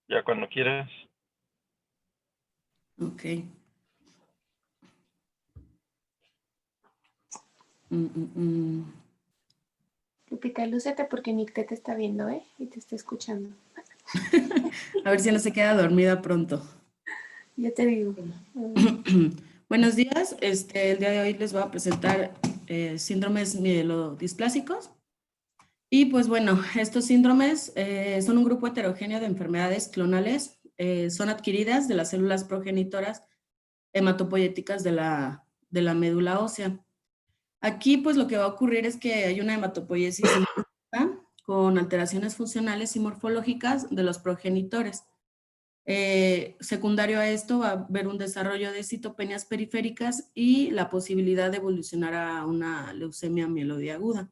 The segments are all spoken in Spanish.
Ya cuando quieras. Ok. Mm, mm, mm. Lupita, lúcete porque Nick te está viendo, ¿eh? Y te está escuchando. A ver si no se queda dormida pronto. Ya te digo. Buenos días. El día de hoy les voy a presentar síndromes mielodisplásicos. Y pues bueno, estos síndromes son un grupo heterogéneo de enfermedades clonales. Son adquiridas de las células progenitoras hematopoyéticas de la médula ósea. Aquí pues lo que va a ocurrir es que hay una hematopoiesis con alteraciones funcionales y morfológicas de los progenitores. Secundario a esto va a haber un desarrollo de citopenias periféricas y la posibilidad de evolucionar a una leucemia mieloide aguda.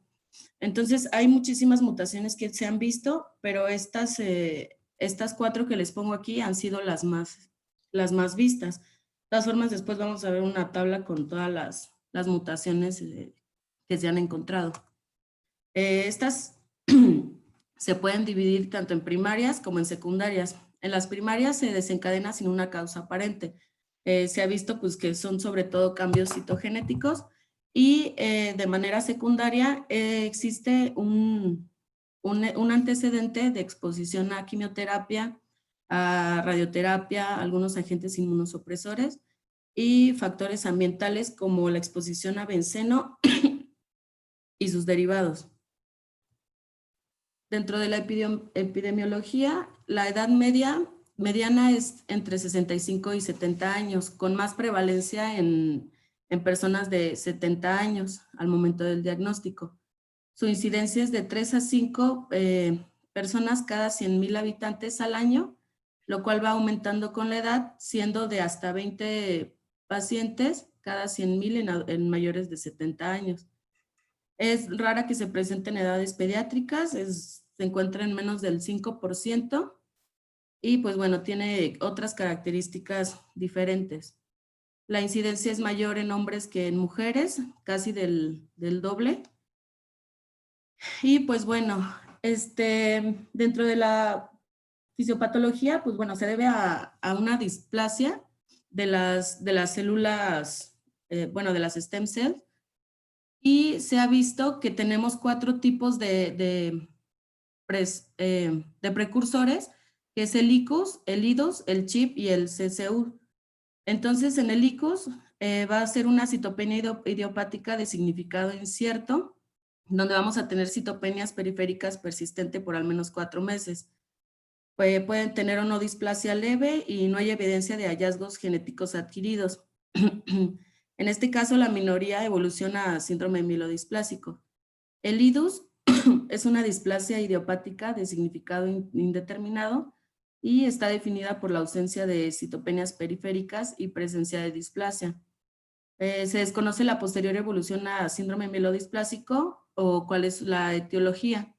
Entonces hay muchísimas mutaciones que se han visto, pero estas 4 que les pongo aquí han sido las más vistas. De todas formas, después vamos a ver una tabla con todas las mutaciones que se han encontrado. Estas se pueden dividir tanto en primarias como en secundarias. En las primarias se desencadena sin una causa aparente. Se ha visto pues, que son sobre todo cambios citogenéticos y de manera secundaria existe un antecedente de exposición a quimioterapia, a radioterapia, algunos agentes inmunosupresores y factores ambientales como la exposición a benceno y sus derivados. Dentro de la epidemiología, la edad mediana es entre 65 y 70 años, con más prevalencia en personas de 70 años al momento del diagnóstico. Su incidencia es de 3 a 5 personas cada 100,000 habitantes al año, lo cual va aumentando con la edad, siendo de hasta 20 pacientes cada 100,000 en mayores de 70 años. Es rara que se presente en edades pediátricas, se encuentra en menos del 5% y pues bueno, tiene otras características diferentes. La incidencia es mayor en hombres que en mujeres, casi del doble. Y pues bueno, dentro de la fisiopatología, pues bueno, se debe a una displasia de las células, bueno, de las stem cells, y se ha visto que tenemos 4 tipos de precursores, que es el ICUS, el IDUS, el CHIP y el CCU. Entonces, en el ICUS va a ser una citopenia idiopática de significado incierto, donde vamos a tener citopenias periféricas persistentes por al menos 4 meses. Pueden tener o no displasia leve y no hay evidencia de hallazgos genéticos adquiridos. En este caso, la minoría evoluciona a síndrome mielodisplásico. El IDUS es una displasia idiopática de significado indeterminado y está definida por la ausencia de citopenias periféricas y presencia de displasia. Se desconoce la posterior evolución a síndrome mielodisplásico o cuál es la etiología.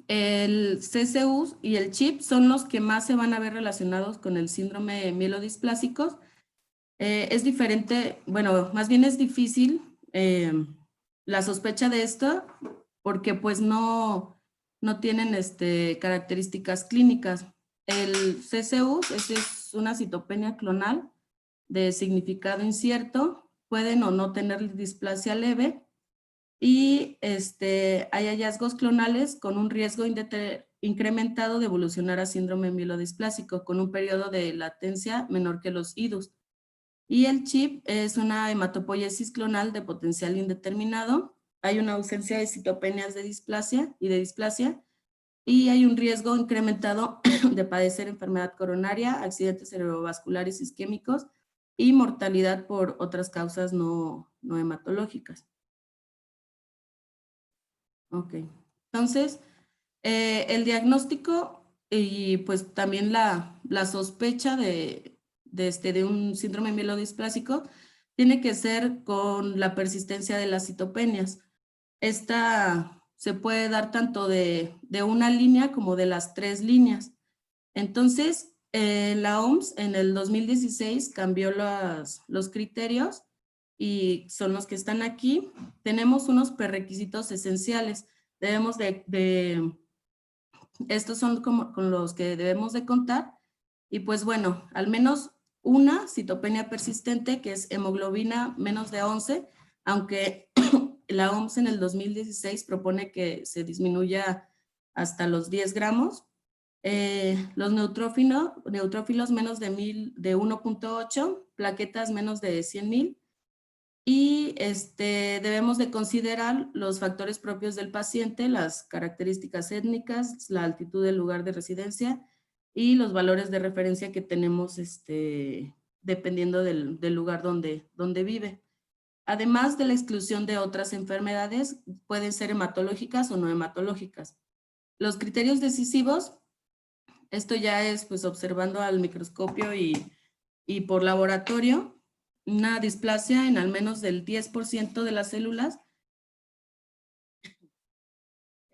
El CCU y el CHIP son los que más se van a ver relacionados con el síndrome mielodisplásico. Es diferente, bueno, más bien es difícil la sospecha de esto porque pues no tienen características clínicas. El CCU es una citopenia clonal de significado incierto, pueden o no tener displasia leve y hay hallazgos clonales con un riesgo incrementado de evolucionar a síndrome mielodisplásico con un periodo de latencia menor que los IDUS. Y el CHIP es una hematopoiesis clonal de potencial indeterminado. Hay una ausencia de citopenias de displasia y hay un riesgo incrementado de padecer enfermedad coronaria, accidentes cerebrovasculares isquémicos y mortalidad por otras causas no hematológicas. Ok, entonces el diagnóstico y pues también la sospecha de un síndrome mielodisplásico tiene que ser con la persistencia de las citopenias. Esta se puede dar tanto de una línea como de las 3 líneas. Entonces, la OMS en el 2016 cambió los criterios y son los que están aquí. Tenemos unos prerequisitos esenciales. Debemos de Estos son como con los que debemos de contar. Y pues bueno, al menos una citopenia persistente, que es hemoglobina menos de 11, aunque la OMS en el 2016 propone que se disminuya hasta los 10 gramos. Los neutrófilos menos de 1.8, plaquetas menos de 100,000. Y debemos de considerar los factores propios del paciente, las características étnicas, la altitud del lugar de residencia y los valores de referencia que tenemos dependiendo del lugar donde vive. Además de la exclusión de otras enfermedades, pueden ser hematológicas o no hematológicas. Los criterios decisivos, esto ya es pues observando al microscopio y por laboratorio, una displasia en al menos del 10% de las células,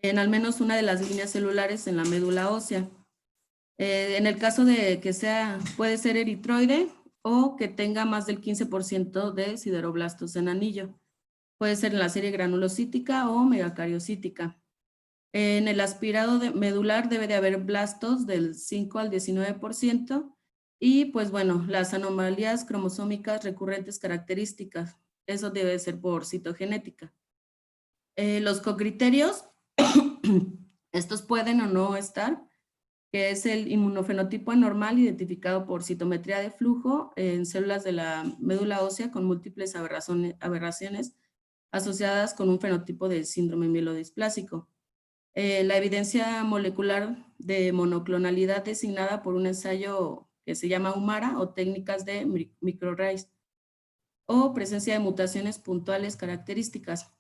en al menos una de las líneas celulares en la médula ósea. En el caso de que puede ser eritroide o que tenga más del 15% de sideroblastos en anillo. Puede ser en la serie granulocítica o megacariocítica. En el aspirado medular debe de haber blastos del 5 al 19%. Y pues bueno, las anomalías cromosómicas recurrentes características, eso debe ser por citogenética. Los cocriterios, estos pueden o no estar, que es el inmunofenotipo anormal identificado por citometría de flujo en células de la médula ósea con múltiples aberraciones asociadas con un fenotipo de síndrome mielodisplásico. La evidencia molecular de monoclonalidad designada por un ensayo que se llama UMARA o técnicas de microarrays, o presencia de mutaciones puntuales características.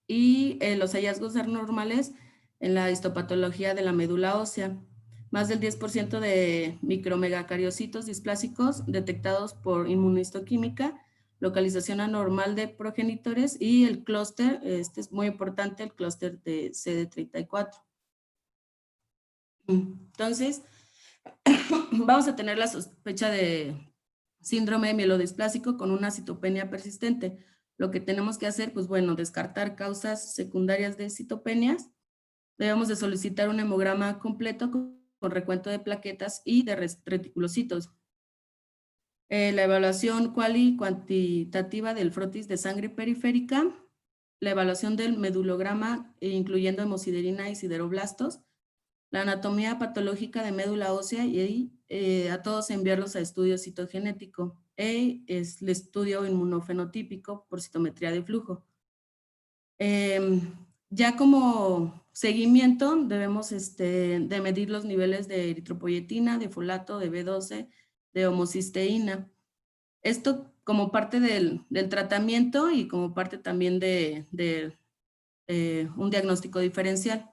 Y los hallazgos anormales en la histopatología de la médula ósea. Más del 10% de micromegacariocitos displásicos detectados por inmunohistoquímica, localización anormal de progenitores y el clúster, este es muy importante, el clúster de CD34. Entonces, vamos a tener la sospecha de síndrome mielodisplásico con una citopenia persistente. Lo que tenemos que hacer, pues bueno, descartar causas secundarias de citopenias. Debemos de solicitar un hemograma completo con recuento de plaquetas y de reticulocitos. La evaluación cuantitativa del frotis de sangre periférica, la evaluación del medulograma, incluyendo hemosiderina y sideroblastos, la anatomía patológica de médula ósea y a todos enviarlos a estudio citogenético. Es el estudio inmunofenotípico por citometría de flujo. Ya como seguimiento debemos de medir los niveles de eritropoyetina, de folato, de B12, de homocisteína. Esto como parte del tratamiento y como parte también de un diagnóstico diferencial.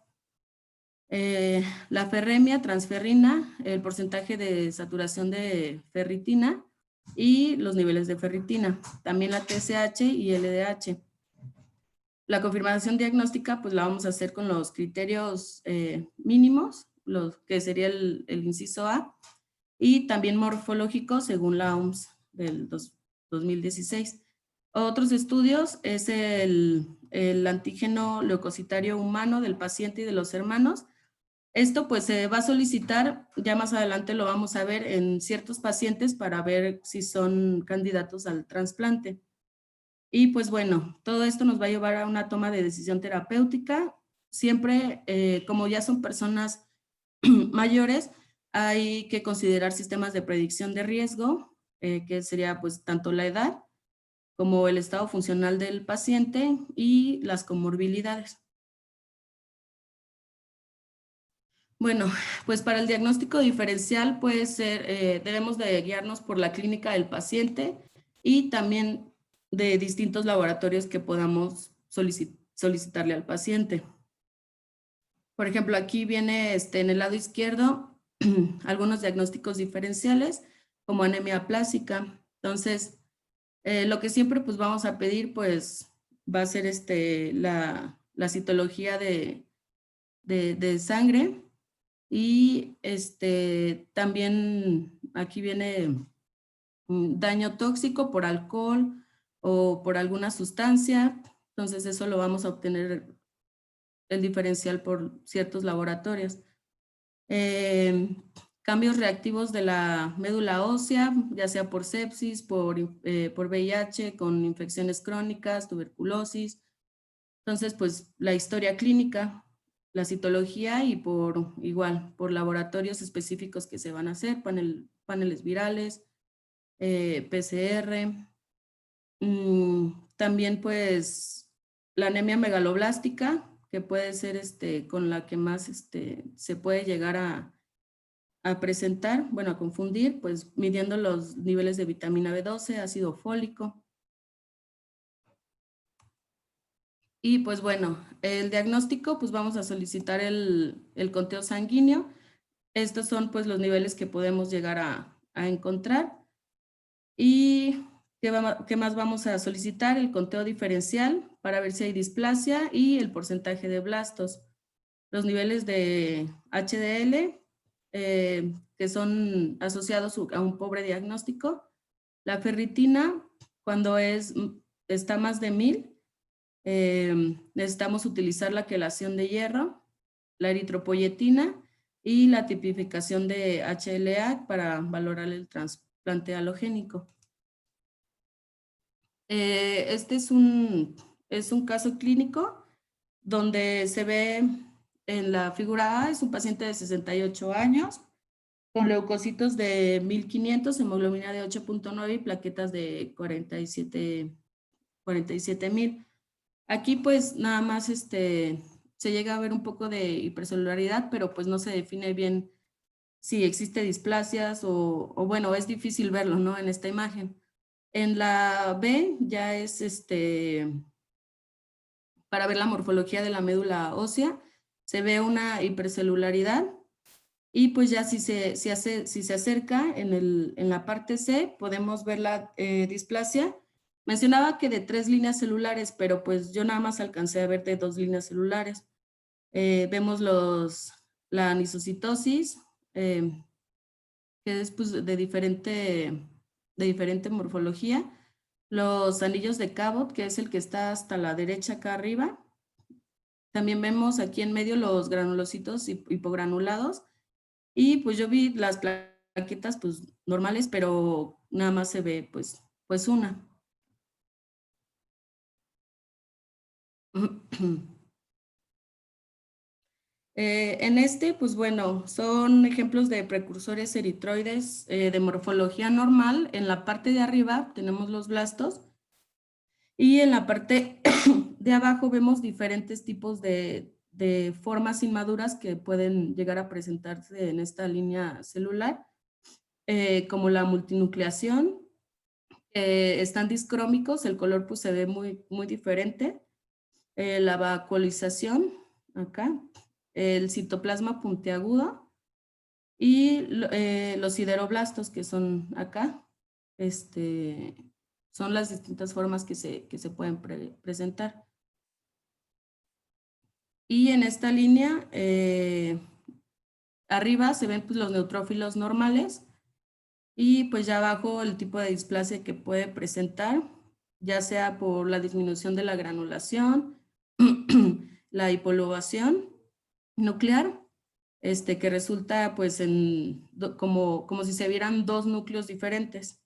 La ferremia, transferrina, el porcentaje de saturación de ferritina y los niveles de ferritina. También la TSH y LDH. La confirmación diagnóstica, pues la vamos a hacer con los criterios mínimos, los que sería el inciso A, y también morfológico según la OMS del 2016. Otros estudios es el antígeno leucocitario humano del paciente y de los hermanos. Esto pues se va a solicitar, ya más adelante lo vamos a ver en ciertos pacientes para ver si son candidatos al trasplante. Y pues bueno, todo esto nos va a llevar a una toma de decisión terapéutica. Siempre, como ya son personas mayores, hay que considerar sistemas de predicción de riesgo, que sería pues tanto la edad como el estado funcional del paciente y las comorbilidades. Bueno, pues para el diagnóstico diferencial puede ser, debemos de guiarnos por la clínica del paciente y también de distintos laboratorios que podamos solicitarle al paciente. Por ejemplo, aquí viene en el lado izquierdo algunos diagnósticos diferenciales como anemia plástica. Entonces, lo que siempre pues vamos a pedir pues va a ser la citología de sangre y también aquí viene daño tóxico por alcohol o por alguna sustancia. Entonces eso lo vamos a obtener el diferencial por ciertos laboratorios. Cambios reactivos de la médula ósea, ya sea por sepsis, por VIH, con infecciones crónicas, tuberculosis. Entonces, pues la historia clínica, la citología y por laboratorios específicos que se van a hacer, paneles virales, PCR. También pues la anemia megaloblástica, que puede ser con la que más se puede llegar a presentar, bueno, a confundir, pues midiendo los niveles de vitamina B12, ácido fólico. Y pues bueno, el diagnóstico, pues vamos a solicitar el conteo sanguíneo. Estos son pues los niveles que podemos llegar a encontrar. ¿Y qué más vamos a solicitar? El conteo diferencial para ver si hay displasia y el porcentaje de blastos. Los niveles de HDL, que son asociados a un pobre diagnóstico. La ferritina, cuando está más de 1000, necesitamos utilizar la quelación de hierro, la eritropoyetina y la tipificación de HLA para valorar el trasplante halogénico. Este es un caso clínico donde se ve en la figura A, es un paciente de 68 años con leucocitos de 1500, hemoglobina de 8.9 y plaquetas de 47,000. Aquí pues nada más se llega a ver un poco de hipercelularidad, pero pues no se define bien si existe displasias o bueno, es difícil verlo, ¿no? En esta imagen. En la B ya es para ver la morfología de la médula ósea, se ve una hipercelularidad y pues ya si se acerca en la parte C, podemos ver la displasia. Mencionaba que de 3 líneas celulares, pero pues yo nada más alcancé a ver de 2 líneas celulares. Vemos la anisocitosis, que es pues, de diferente morfología. Los anillos de Cabot, que es el que está hasta la derecha acá arriba. También vemos aquí en medio los granulocitos hipogranulados. Y pues yo vi las plaquetas pues normales, pero nada más se ve pues una. En pues bueno, son ejemplos de precursores eritroides de morfología normal. En la parte de arriba tenemos los blastos y en la parte de abajo vemos diferentes tipos de formas inmaduras que pueden llegar a presentarse en esta línea celular, como la multinucleación. Están discrómicos, el color pues se ve muy diferente. La vacuolización, acá, el citoplasma puntiagudo y los sideroblastos que son acá. Son las distintas formas que se pueden presentar. Y en esta línea, arriba se ven pues, los neutrófilos normales y pues ya abajo el tipo de displasia que puede presentar, ya sea por la disminución de la granulación, la hipolobación nuclear, que resulta pues como si se vieran dos núcleos diferentes.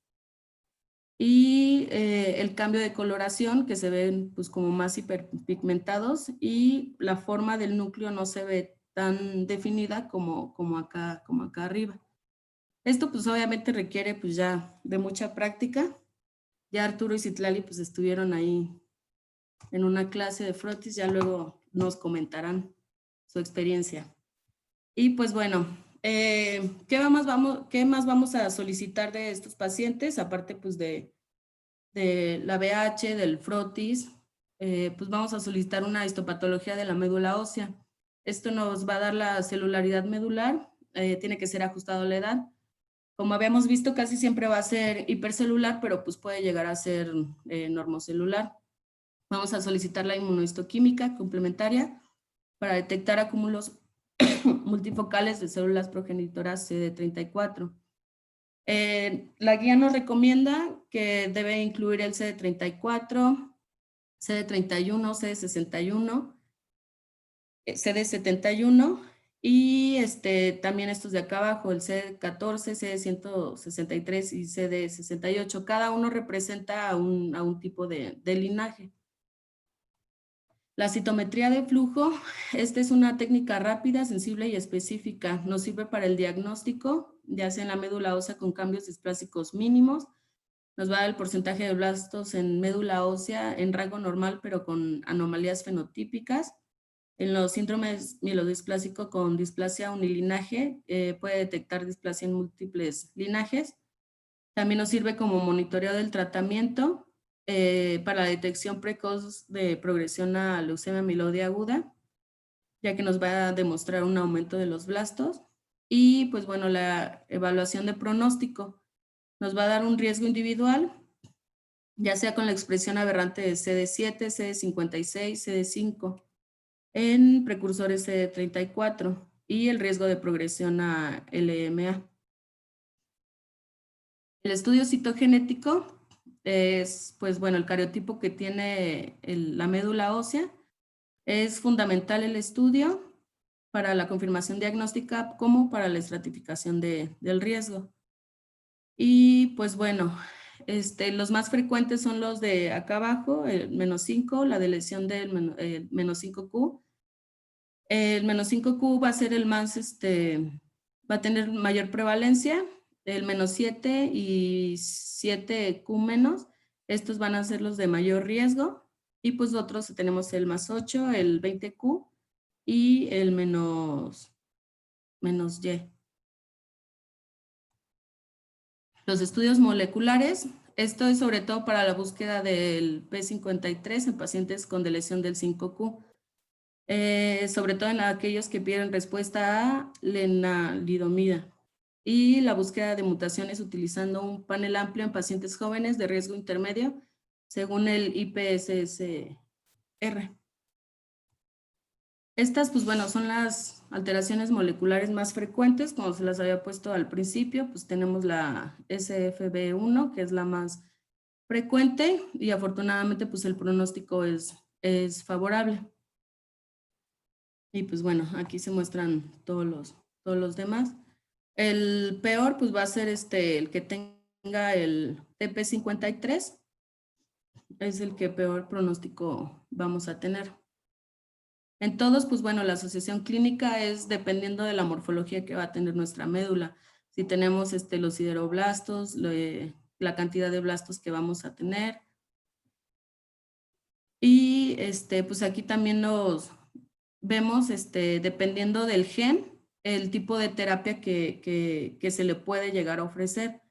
Y el cambio de coloración, que se ven pues como más hiperpigmentados, y la forma del núcleo no se ve tan definida como acá arriba. Esto pues obviamente requiere pues ya de mucha práctica. Ya Arturo y Citlali pues estuvieron ahí en una clase de frotis, ya luego nos comentarán su experiencia. Y pues bueno, ¿qué más vamos a solicitar de estos pacientes? Aparte pues de la BH, del frotis, pues vamos a solicitar una histopatología de la médula ósea. Esto nos va a dar la celularidad medular, tiene que ser ajustado a la edad. Como habíamos visto, casi siempre va a ser hipercelular, pero pues puede llegar a ser normocelular. Vamos a solicitar la inmunohistoquímica complementaria para detectar acúmulos multifocales de células progenitoras CD34. La guía nos recomienda que debe incluir el CD34, CD31, CD61 CD71 y también estos de acá abajo, el CD14, CD163 y CD68. Cada uno representa a un tipo de linaje. La citometría de flujo, esta es una técnica rápida, sensible y específica. Nos sirve para el diagnóstico, ya sea en la médula ósea con cambios displásicos mínimos. Nos va a dar el porcentaje de blastos en médula ósea en rango normal, pero con anomalías fenotípicas. En los síndromes mielodisplásicos con displasia unilinaje, puede detectar displasia en múltiples linajes. También nos sirve como monitoreo del tratamiento para la detección precoz de progresión a leucemia amiloide aguda, ya que nos va a demostrar un aumento de los blastos. Y pues bueno, la evaluación de pronóstico nos va a dar un riesgo individual, ya sea con la expresión aberrante de CD7, CD56, CD5, en precursores CD34 y el riesgo de progresión a LMA. El estudio citogenético es, pues bueno, el cariotipo que tiene la médula ósea. Es fundamental el estudio para la confirmación diagnóstica como para la estratificación del riesgo. Y pues bueno, los más frecuentes son los de acá abajo, el -5, la de lesión del -5Q. El -5Q va a ser el más, va a tener mayor prevalencia. El -7 y 7Q menos, estos van a ser los de mayor riesgo. Y pues otros tenemos el +8, el 20Q y el -Y. Los estudios moleculares, esto es sobre todo para la búsqueda del P53 en pacientes con lesión del 5Q. Sobre todo en aquellos que piden respuesta a lenalidomida, y la búsqueda de mutaciones utilizando un panel amplio en pacientes jóvenes de riesgo intermedio según el IPSS-R. Estas, pues bueno, son las alteraciones moleculares más frecuentes, como se las había puesto al principio. Pues tenemos la SFB1, que es la más frecuente, y afortunadamente pues el pronóstico es favorable. Y pues bueno, aquí se muestran todos los demás. El peor pues va a ser el que tenga el TP53, es el que peor pronóstico vamos a tener. En todos, pues bueno, la asociación clínica es dependiendo de la morfología que va a tener nuestra médula. Si tenemos los sideroblastos, la cantidad de blastos que vamos a tener. Y pues aquí también nos vemos, dependiendo del gen, el tipo de terapia que se le puede llegar a ofrecer,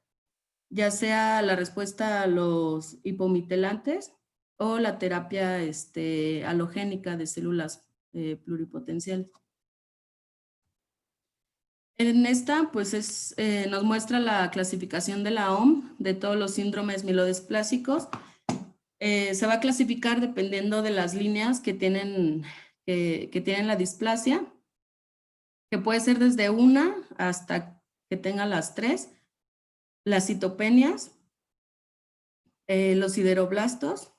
ya sea la respuesta a los hipomitelantes o la terapia halogénica de células pluripotenciales. En esta, pues nos muestra la clasificación de la OMS de todos los síndromes mielodisplásicos. Se va a clasificar dependiendo de las líneas que tienen la displasia, que puede ser desde 1 hasta que tenga las 3, las citopenias, los sideroblastos,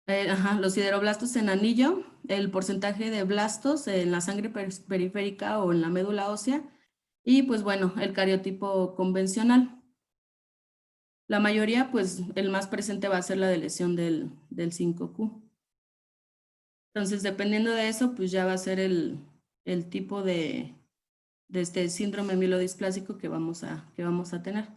los sideroblastos en anillo, el porcentaje de blastos en la sangre periférica o en la médula ósea, y pues bueno, el cariotipo convencional. La mayoría, pues el más presente va a ser la de lesión del 5Q. Entonces, dependiendo de eso, pues ya va a ser el tipo de este síndrome mielodisplásico que vamos a tener.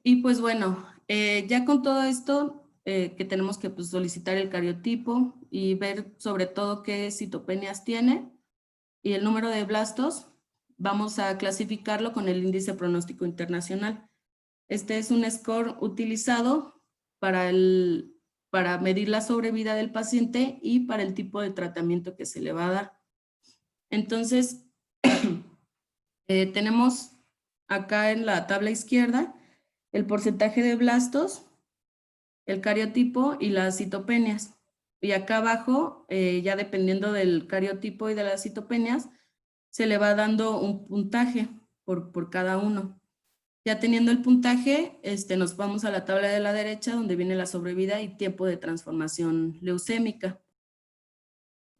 Y pues bueno, ya con todo esto, que tenemos que pues, solicitar el cariotipo y ver sobre todo qué citopenias tiene y el número de blastos, vamos a clasificarlo con el índice pronóstico internacional. Este es un score utilizado para medir la sobrevida del paciente y para el tipo de tratamiento que se le va a dar. Entonces, tenemos acá en la tabla izquierda el porcentaje de blastos, el cariotipo y las citopenias. Y acá abajo, ya dependiendo del cariotipo y de las citopenias, se le va dando un puntaje por cada uno. Ya teniendo el puntaje, nos vamos a la tabla de la derecha donde viene la sobrevida y tiempo de transformación leucémica.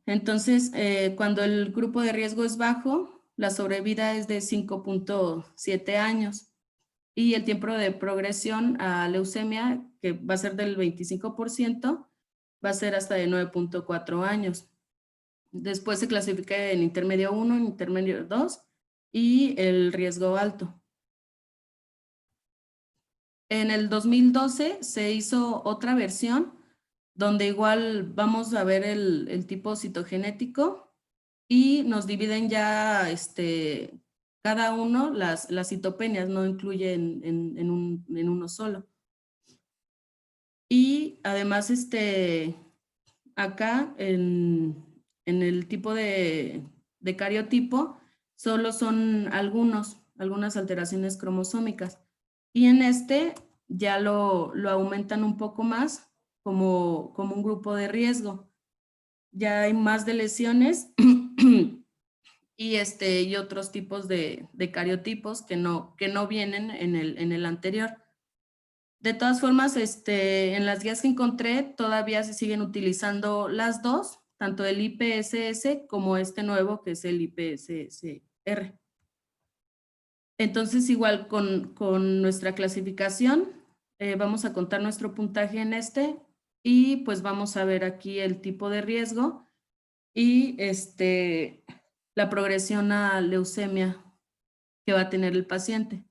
Entonces, cuando el grupo de riesgo es bajo, la sobrevida es de 5.7 años y el tiempo de progresión a leucemia, que va a ser del 25%, va a ser hasta de 9.4 años. Después se clasifica en intermedio 1, en intermedio 2 y el riesgo alto. En el 2012 se hizo otra versión donde igual vamos a ver el tipo citogenético y nos dividen ya cada uno las citopenias, no incluyen en uno solo. Y además acá en el tipo de cariotipo solo son algunas alteraciones cromosómicas. Y en ya lo aumentan un poco más como un grupo de riesgo. Ya hay más de lesiones y otros tipos de cariotipos que no vienen en el anterior. De todas formas, en las guías que encontré todavía se siguen utilizando las dos, tanto el IPSS como este nuevo que es el IPSS-R. Entonces, igual con nuestra clasificación, vamos a contar nuestro puntaje en y pues vamos a ver aquí el tipo de riesgo y la progresión a leucemia que va a tener el paciente.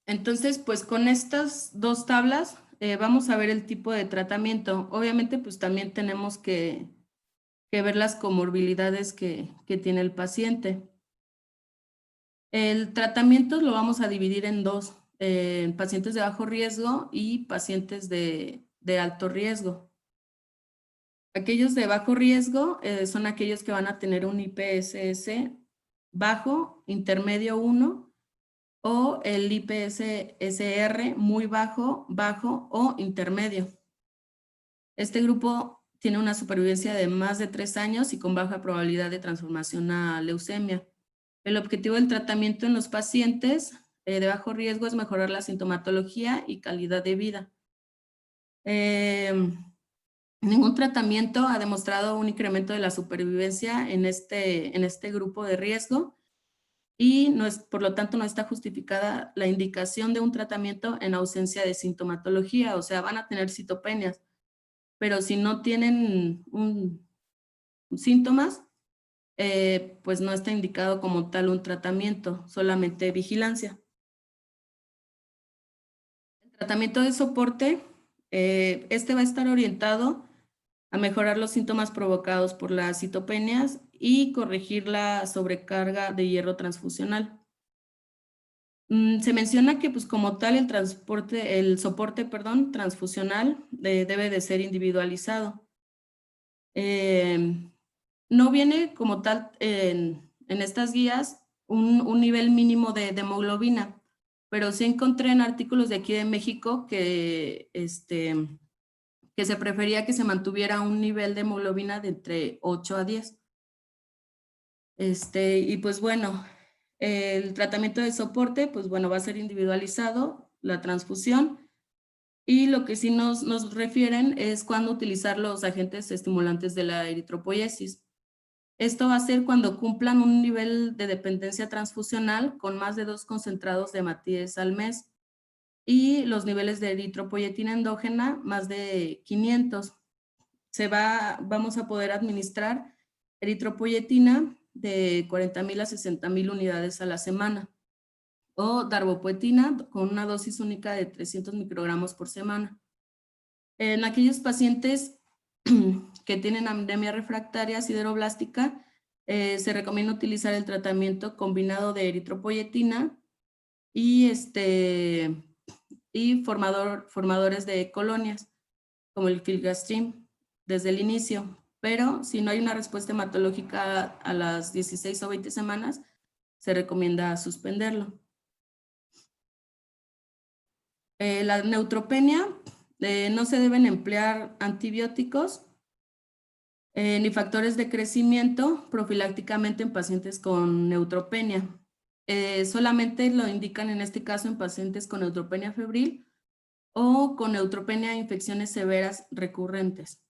Entonces, pues con estas dos tablas vamos a ver el tipo de tratamiento. Obviamente, pues también tenemos que ver las comorbilidades que tiene el paciente. El tratamiento lo vamos a dividir en dos, pacientes de bajo riesgo y pacientes de alto riesgo. Aquellos de bajo riesgo son aquellos que van a tener un IPSS bajo, intermedio 1, o el IPSS-R muy bajo, bajo o intermedio. Este grupo tiene una supervivencia de más de 3 años y con baja probabilidad de transformación a leucemia. El objetivo del tratamiento en los pacientes de bajo riesgo es mejorar la sintomatología y calidad de vida. Ningún tratamiento ha demostrado un incremento de la supervivencia en este grupo de riesgo y por lo tanto no está justificada la indicación de un tratamiento en ausencia de sintomatología, o sea, van a tener citopenias, pero si no tienen síntomas, pues no está indicado como tal un tratamiento, solamente vigilancia. El tratamiento de soporte, va a estar orientado a mejorar los síntomas provocados por las citopenias y corregir la sobrecarga de hierro transfusional. Se menciona que pues como tal el soporte transfusional debe de ser individualizado. No viene como tal en estas guías un nivel mínimo de hemoglobina, pero sí encontré en artículos de aquí de México que se prefería que se mantuviera un nivel de hemoglobina de entre 8 a 10. Y pues bueno, el tratamiento de soporte, pues bueno, va a ser individualizado, la transfusión, y lo que sí nos refieren es cuándo utilizar los agentes estimulantes de la eritropoiesis. Esto va a ser cuando cumplan un nivel de dependencia transfusional con más de 2 concentrados de hematíes al mes y los niveles de eritropoyetina endógena más de 500. Vamos a poder administrar eritropoyetina de 40,000 a 60,000 unidades a la semana o darbepoetina con una dosis única de 300 microgramos por semana. En aquellos pacientes que tienen anemia refractaria sideroblástica, se recomienda utilizar el tratamiento combinado de eritropoyetina y, formadores de colonias, como el filgrastim, desde el inicio. Pero si no hay una respuesta hematológica a las 16 o 20 semanas, se recomienda suspenderlo. La neutropenia, no se deben emplear antibióticos Ni factores de crecimiento profilácticamente en pacientes con neutropenia. Solamente lo indican en este caso en pacientes con neutropenia febril o con neutropenia e infecciones severas recurrentes.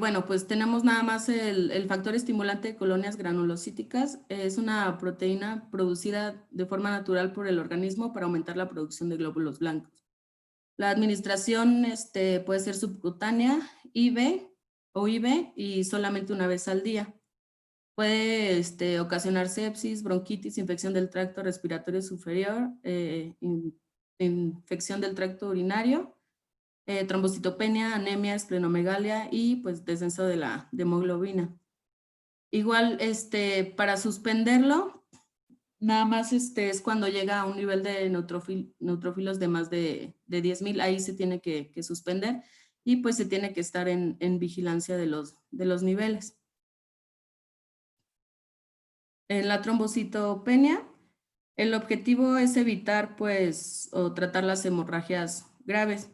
Bueno, pues tenemos nada más el factor estimulante de colonias granulocíticas. Es una proteína producida de forma natural por el organismo para aumentar la producción de glóbulos blancos. La administración puede ser subcutánea, IV o IV y solamente una vez al día. Puede ocasionar sepsis, bronquitis, infección del tracto respiratorio superior, infección del tracto urinario, trombocitopenia, anemia, esplenomegalia y pues descenso de la hemoglobina. Igual, para suspenderlo, nada más es cuando llega a un nivel de neutrófilos de más de 10,000, ahí se tiene que suspender y pues se tiene que estar en vigilancia de los niveles. En la trombocitopenia, el objetivo es evitar pues o tratar las hemorragias graves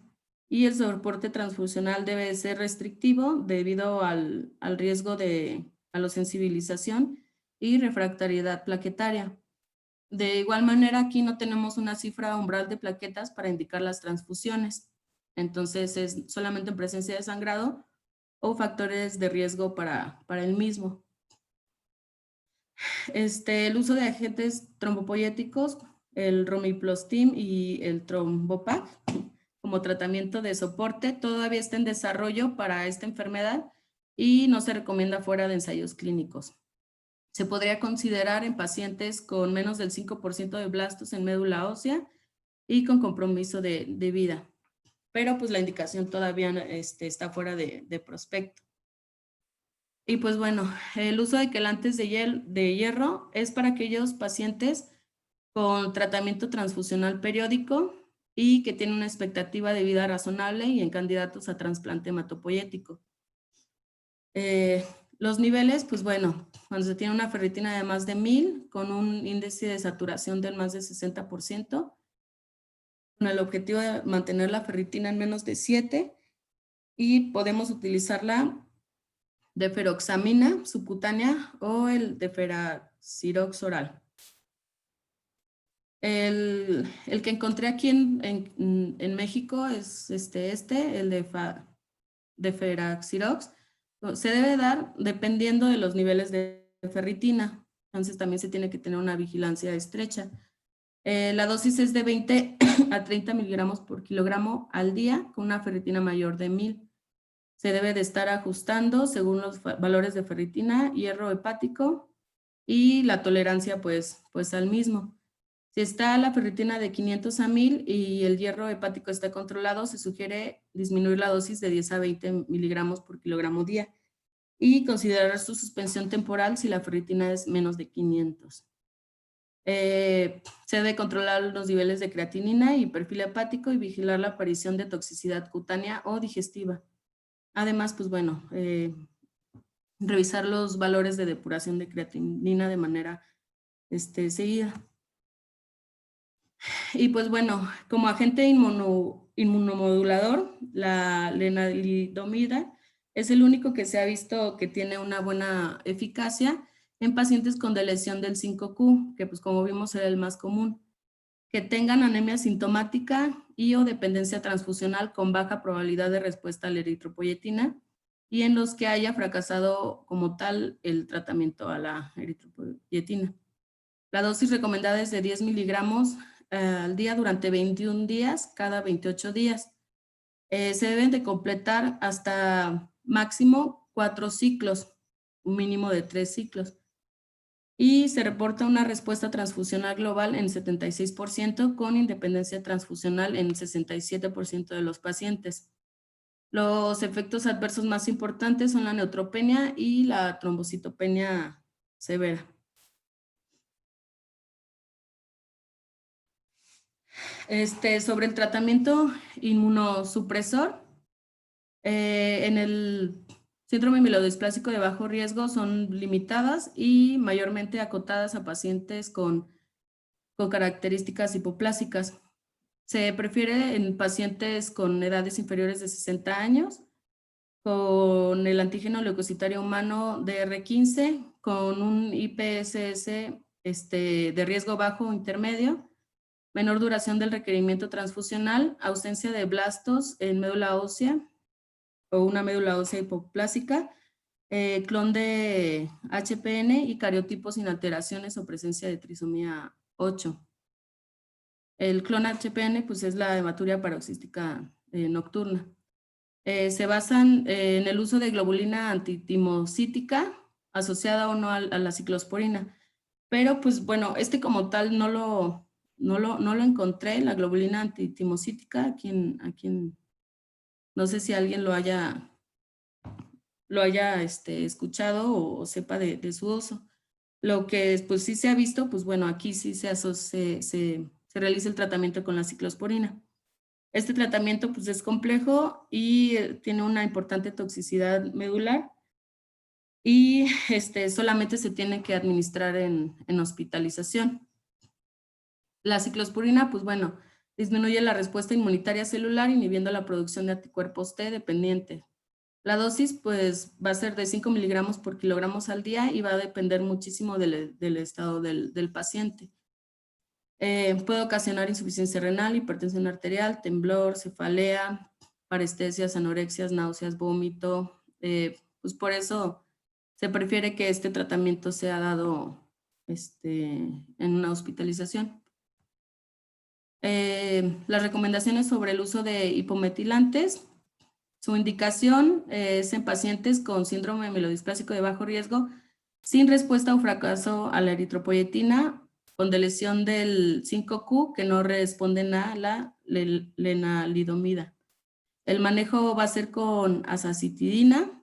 y el soporte transfusional debe ser restrictivo debido al riesgo de alosensibilización y refractariedad plaquetaria. De igual manera, aquí no tenemos una cifra umbral de plaquetas para indicar las transfusiones. Entonces, es solamente en presencia de sangrado o factores de riesgo para el mismo. El uso de agentes trombopoyéticos, el romiplostim y el trombopac, como tratamiento de soporte, todavía está en desarrollo para esta enfermedad y no se recomienda fuera de ensayos clínicos. Se podría considerar en pacientes con menos del 5% de blastos en médula ósea y con compromiso de vida. Pero pues la indicación todavía está fuera de prospecto. Y pues bueno, el uso de quelantes de hierro es para aquellos pacientes con tratamiento transfusional periódico y que tienen una expectativa de vida razonable y en candidatos a trasplante hematopoyético. Los niveles, pues bueno, cuando se tiene una ferritina de más de 1000 con un índice de saturación del más de 60%, con el objetivo de mantener la ferritina en menos de 7 y podemos utilizarla deferoxamina subcutánea o el deferacirox oral. El que encontré aquí en México es el deferacirox. Se debe dar dependiendo de los niveles de ferritina. Entonces también se tiene que tener una vigilancia estrecha. La dosis es de 20 a 30 miligramos por kilogramo al día con una ferritina mayor de 1000. Se debe de estar ajustando según los valores de ferritina, hierro hepático y la tolerancia pues al mismo. Si está la ferritina de 500 a 1000 y el hierro hepático está controlado, se sugiere disminuir la dosis de 10 a 20 miligramos por kilogramo día y considerar su suspensión temporal si la ferritina es menos de 500. Se debe controlar los niveles de creatinina y perfil hepático y vigilar la aparición de toxicidad cutánea o digestiva. Además, pues bueno, revisar los valores de depuración de creatinina de manera seguida. Y pues bueno, como agente inmunomodulador, la lenalidomida es el único que se ha visto que tiene una buena eficacia en pacientes con lesión del 5Q, que pues como vimos era el más común, que tengan anemia sintomática y o dependencia transfusional con baja probabilidad de respuesta a la eritropoyetina y en los que haya fracasado como tal el tratamiento a la eritropoyetina. La dosis recomendada es de 10 miligramos al día durante 21 días, cada 28 días. Se deben de completar hasta máximo 4 ciclos, un mínimo de 3 ciclos. Y se reporta una respuesta transfusional global en 76% con independencia transfusional en 67% de los pacientes. Los efectos adversos más importantes son la neutropenia y la trombocitopenia severa. Sobre el tratamiento inmunosupresor, en el síndrome mielodisplásico de bajo riesgo son limitadas y mayormente acotadas a pacientes con características hipoplásicas. Se prefiere en pacientes con edades inferiores de 60 años, con el antígeno leucocitario humano DR15, con un IPSS de riesgo bajo o intermedio, menor duración del requerimiento transfusional, ausencia de blastos en médula ósea o una médula ósea hipoplásica, clon de HPN y cariotipos sin alteraciones o presencia de trisomía 8. El clon HPN pues, es la hematuria paroxística nocturna. Se basan en el uso de globulina antitimocítica asociada o no a la ciclosporina. Pero pues bueno, como tal no lo encontré, la globulina antitimocítica, a quien no sé si alguien lo haya escuchado o sepa de su uso. Lo que pues sí se ha visto, pues bueno, aquí sí se realiza el tratamiento con la ciclosporina. Este tratamiento pues es complejo y tiene una importante toxicidad medular y solamente se tiene que administrar en hospitalización. La ciclosporina, pues bueno, disminuye la respuesta inmunitaria celular inhibiendo la producción de anticuerpos T dependiente. La dosis pues va a ser de 5 miligramos por kilogramos al día y va a depender muchísimo del estado del paciente. Puede ocasionar insuficiencia renal, hipertensión arterial, temblor, cefalea, parestesias, anorexias, náuseas, vómito. Pues por eso se prefiere que este tratamiento sea dado en una hospitalización. Las recomendaciones sobre el uso de hipometilantes. Su indicación es en pacientes con síndrome mielodisplásico de bajo riesgo sin respuesta o fracaso a la eritropoyetina, con lesión del 5Q que no responden a la lenalidomida. El manejo va a ser con azacitidina,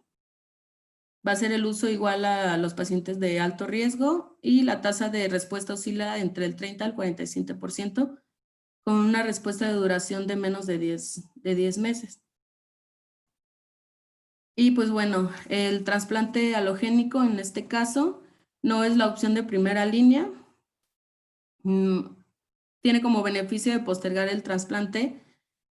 va a ser el uso igual a los pacientes de alto riesgo y la tasa de respuesta oscila entre el 30 al 47%, con una respuesta de duración de menos de 10 meses. Y pues bueno, el trasplante halogénico en este caso no es la opción de primera línea. Tiene como beneficio de postergar el trasplante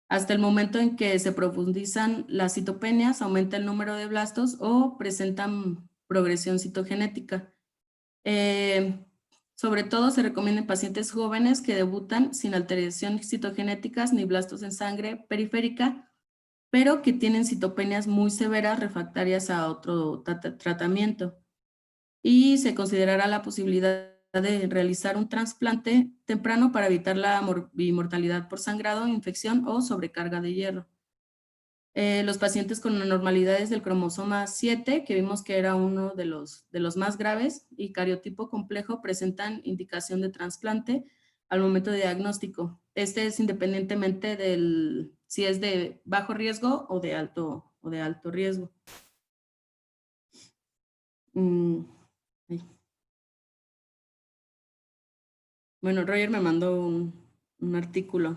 hasta el momento en que se profundizan las citopenias, aumenta el número de blastos o presentan progresión citogenética. Sobre todo se recomienda en pacientes jóvenes que debutan sin alteraciones citogenéticas ni blastos en sangre periférica, pero que tienen citopenias muy severas refractarias a otro tratamiento. Y se considerará la posibilidad de realizar un trasplante temprano para evitar la mortalidad por sangrado, infección o sobrecarga de hierro. Los pacientes con anormalidades del cromosoma 7, que vimos que era uno de los más graves, y cariotipo complejo, presentan indicación de trasplante al momento de diagnóstico. Este es independientemente si es de bajo riesgo o de alto riesgo. Bueno, Roger me mandó un artículo,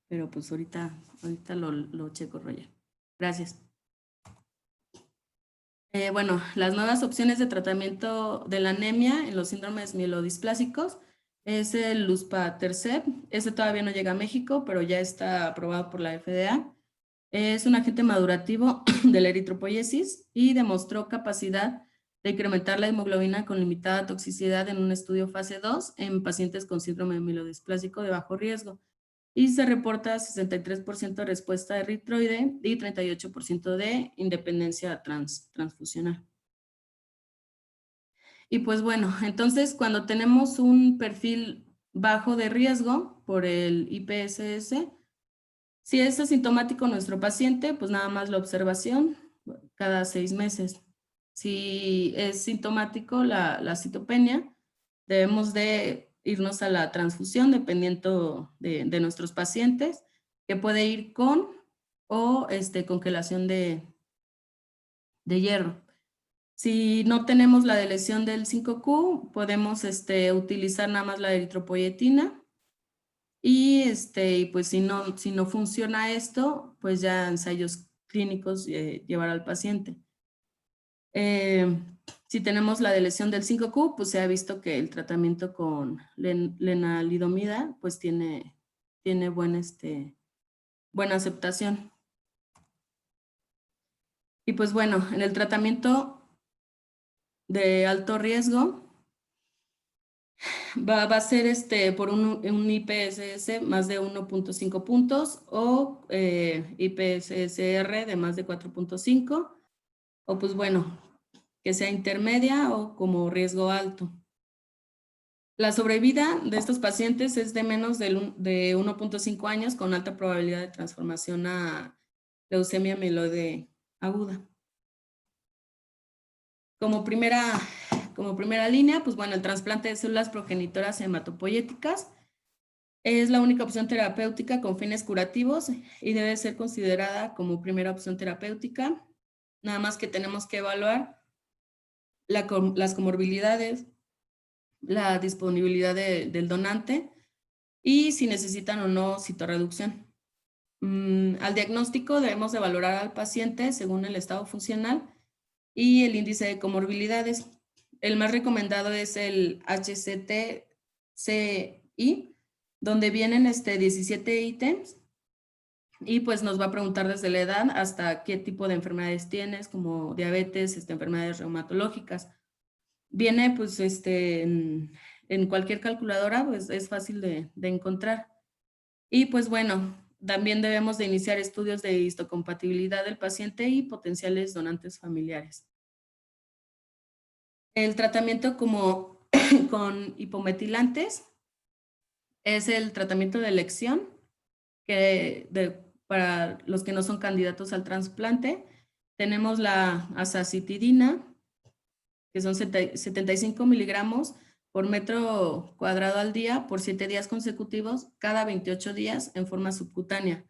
pero pues ahorita lo checo, Roger. Gracias. Bueno, las nuevas opciones de tratamiento de la anemia en los síndromes mielodisplásicos es el luspatercept. Ese todavía no llega a México, pero ya está aprobado por la FDA. Es un agente madurativo de la eritropoiesis y demostró capacidad de incrementar la hemoglobina con limitada toxicidad en un estudio fase 2 en pacientes con síndrome mielodisplásico de bajo riesgo. Y se reporta 63% de respuesta eritroide y 38% de independencia transfusional. Y pues bueno, entonces cuando tenemos un perfil bajo de riesgo por el IPSS, si es asintomático nuestro paciente, pues nada más la observación cada 6 meses. Si es sintomático la citopenia, debemos de irnos a la transfusión dependiendo de nuestros pacientes, que puede ir con o congelación de hierro. Si no tenemos la lesión del 5Q, podemos utilizar nada más la eritropoyetina. Y pues si no funciona esto, pues ya ensayos clínicos llevar al paciente. Si tenemos la lesión del 5Q, pues se ha visto que el tratamiento con lenalidomida pues tiene tiene buena aceptación. Y pues bueno, en el tratamiento de alto riesgo va a ser por un IPSS más de 1.5 puntos o IPSS-R de más de 4.5, o pues bueno, que sea intermedia o como riesgo alto. La sobrevida de estos pacientes es de menos de 1.5 años con alta probabilidad de transformación a leucemia mieloide aguda. Como primera línea, pues bueno, el trasplante de células progenitoras hematopoyéticas es la única opción terapéutica con fines curativos y debe ser considerada como primera opción terapéutica. Nada más que tenemos que evaluar las comorbilidades, la disponibilidad del donante y si necesitan o no citorreducción. Al diagnóstico debemos de valorar al paciente según el estado funcional y el índice de comorbilidades. El más recomendado es el HCT-CI, donde vienen 17 ítems y pues nos va a preguntar desde la edad hasta qué tipo de enfermedades tienes, como diabetes, enfermedades reumatológicas. Viene pues en cualquier calculadora, pues es fácil de encontrar. Y pues bueno, también debemos de iniciar estudios de histocompatibilidad del paciente y potenciales donantes familiares. El tratamiento como con hipometilantes es el tratamiento de elección para los que no son candidatos al trasplante. Tenemos la azacitidina, que son 75 miligramos por metro cuadrado al día por 7 días consecutivos, cada 28 días en forma subcutánea.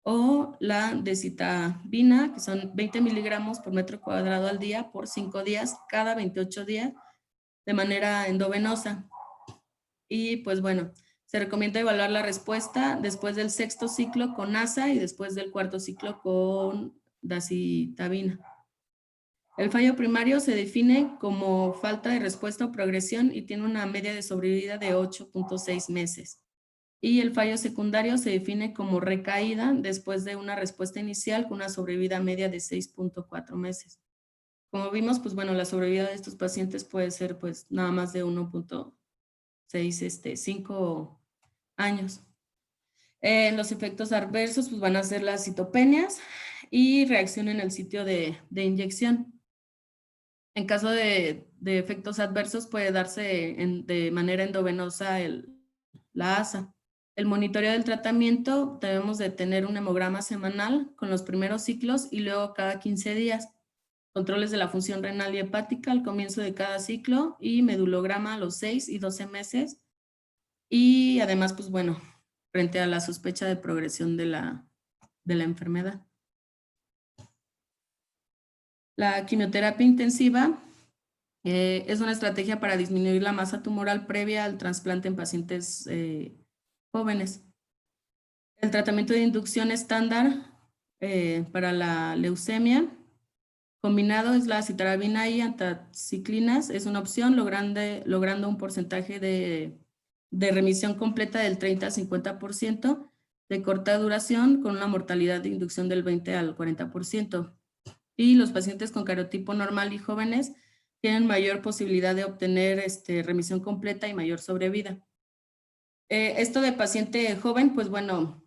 O la decitabina, que son 20 miligramos por metro cuadrado al día por 5 días, cada 28 días, de manera endovenosa. Y pues bueno, se recomienda evaluar la respuesta después del 6º ciclo con ASA y después del 4º ciclo con dacitabina. El fallo primario se define como falta de respuesta o progresión y tiene una media de sobrevida de 8.6 meses. Y el fallo secundario se define como recaída después de una respuesta inicial con una sobrevida media de 6.4 meses. Como vimos, pues bueno, la sobrevida de estos pacientes puede ser pues nada más de 1.6, 5 años. Los efectos adversos pues van a ser las citopenias y reacción en el sitio de inyección. En caso de efectos adversos puede darse de manera endovenosa la ASA. El monitoreo del tratamiento debemos de tener un hemograma semanal con los primeros ciclos y luego cada 15 días. Controles de la función renal y hepática al comienzo de cada ciclo y medulograma a los 6 y 12 meses. Y además, pues bueno, frente a la sospecha de progresión de la enfermedad. La quimioterapia intensiva es una estrategia para disminuir la masa tumoral previa al trasplante en pacientes jóvenes. El tratamiento de inducción estándar para la leucemia combinado es la citarabina y antraciclinas. Es una opción logrando un porcentaje de remisión completa del 30 a 50%, de corta duración con una mortalidad de inducción del 20 al 40%. Y los pacientes con cariotipo normal y jóvenes tienen mayor posibilidad de obtener remisión completa y mayor sobrevida. Esto de paciente joven, pues bueno,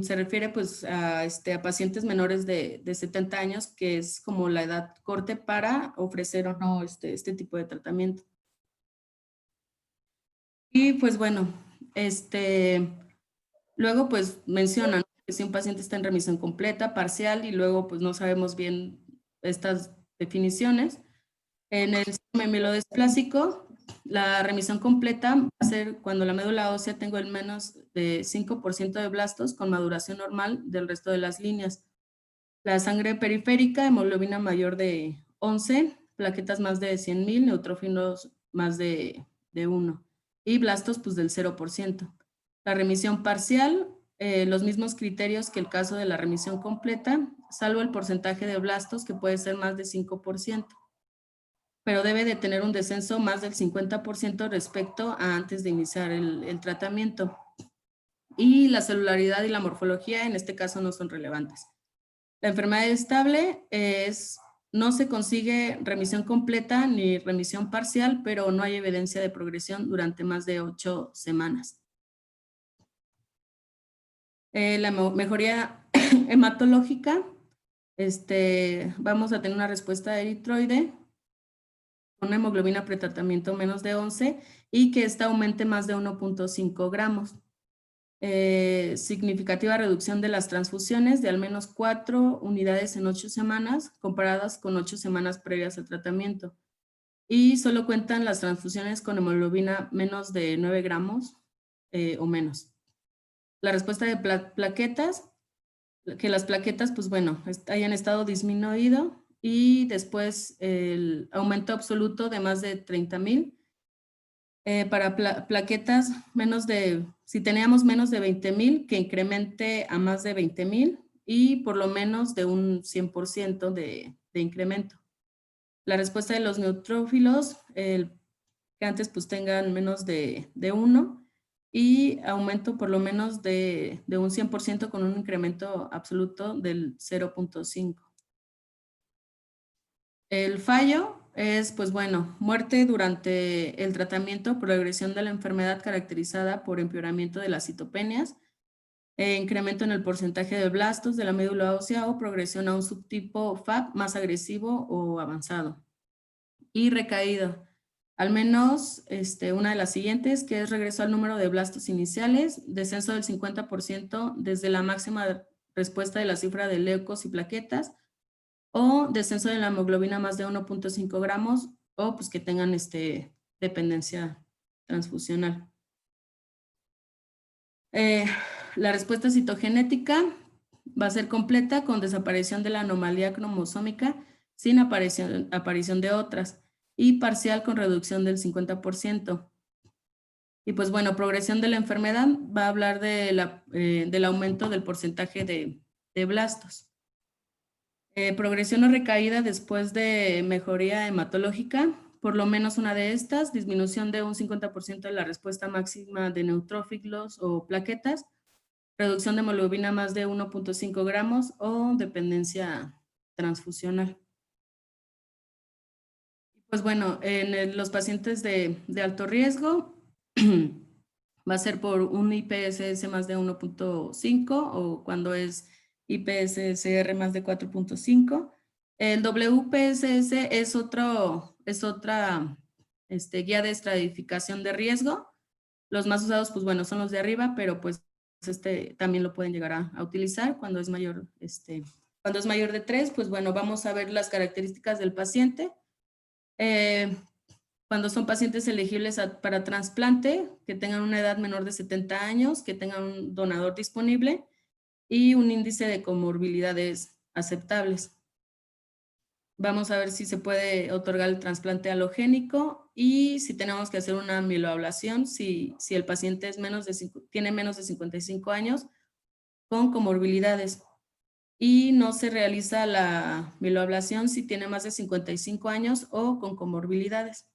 se refiere pues a pacientes menores de 70 años, que es como la edad corte para ofrecer o no este tipo de tratamiento. Y pues bueno, luego pues mencionan que si un paciente está en remisión completa, parcial, y luego pues no sabemos bien estas definiciones. En el síndrome mielodisplásico, la remisión completa va a ser cuando la médula ósea tenga el menos de 5% de blastos con maduración normal del resto de las líneas. La sangre periférica, hemoglobina mayor de 11, plaquetas más de 100,000, neutrófilos más de 1 y blastos pues del 0%. La remisión parcial, los mismos criterios que el caso de la remisión completa, salvo el porcentaje de blastos que puede ser más de 5%. Pero debe de tener un descenso más del 50% respecto a antes de iniciar el tratamiento. y la celularidad y la morfología en este caso no son relevantes. La enfermedad estable no se consigue remisión completa ni remisión parcial, pero no hay evidencia de progresión durante más de 8 semanas. La mejoría hematológica, vamos a tener una respuesta eritroide con una hemoglobina pretratamiento menos de 11 y que esta aumente más de 1.5 gramos. Significativa reducción de las transfusiones de al menos 4 unidades en 8 semanas, comparadas con 8 semanas previas al tratamiento. Y solo cuentan las transfusiones con hemoglobina menos de 9 gramos o menos. La respuesta de plaquetas, que las plaquetas, pues bueno, hayan estado disminuido y después el aumento absoluto de más de 30,000. Para plaquetas, si teníamos menos de 20,000, que incremente a más de 20,000 y por lo menos de un 100% de incremento. La respuesta de los neutrófilos, que antes pues tengan menos de 1 y aumento por lo menos de un 100% con un incremento absoluto del 0.5. El fallo es, pues bueno, muerte durante el tratamiento, progresión de la enfermedad caracterizada por empeoramiento de las citopenias, incremento en el porcentaje de blastos de la médula ósea o progresión a un subtipo FAP más agresivo o avanzado. Y recaída, al menos una de las siguientes, que es regreso al número de blastos iniciales, descenso del 50% desde la máxima respuesta de la cifra de leucos y plaquetas, o descenso de la hemoglobina más de 1.5 gramos, o pues que tengan dependencia transfusional. La respuesta citogenética va a ser completa con desaparición de la anomalía cromosómica sin aparición de otras y parcial con reducción del 50%. Y pues bueno, progresión de la enfermedad va a hablar del aumento del porcentaje de blastos. Progresión o recaída después de mejoría hematológica, por lo menos una de estas, disminución de un 50% de la respuesta máxima de neutrófilos o plaquetas, reducción de hemoglobina más de 1.5 gramos o dependencia transfusional. Pues bueno, en los pacientes de alto riesgo va a ser por un IPSS más de 1.5 o cuando es IPSSR más de 4.5. El WPSS es otra guía de estratificación de riesgo. Los más usados, pues bueno, son los de arriba, pero pues también lo pueden llegar a utilizar cuando es mayor, cuando es mayor de 3, pues bueno, vamos a ver las características del paciente. Cuando son pacientes elegibles para trasplante, que tengan una edad menor de 70 años, que tengan un donador disponible y un índice de comorbilidades aceptables. Vamos a ver si se puede otorgar el trasplante halogénico y si tenemos que hacer una mieloablación, si el paciente tiene menos de 55 años con comorbilidades. Y no se realiza la mieloablación si tiene más de 55 años o con comorbilidades.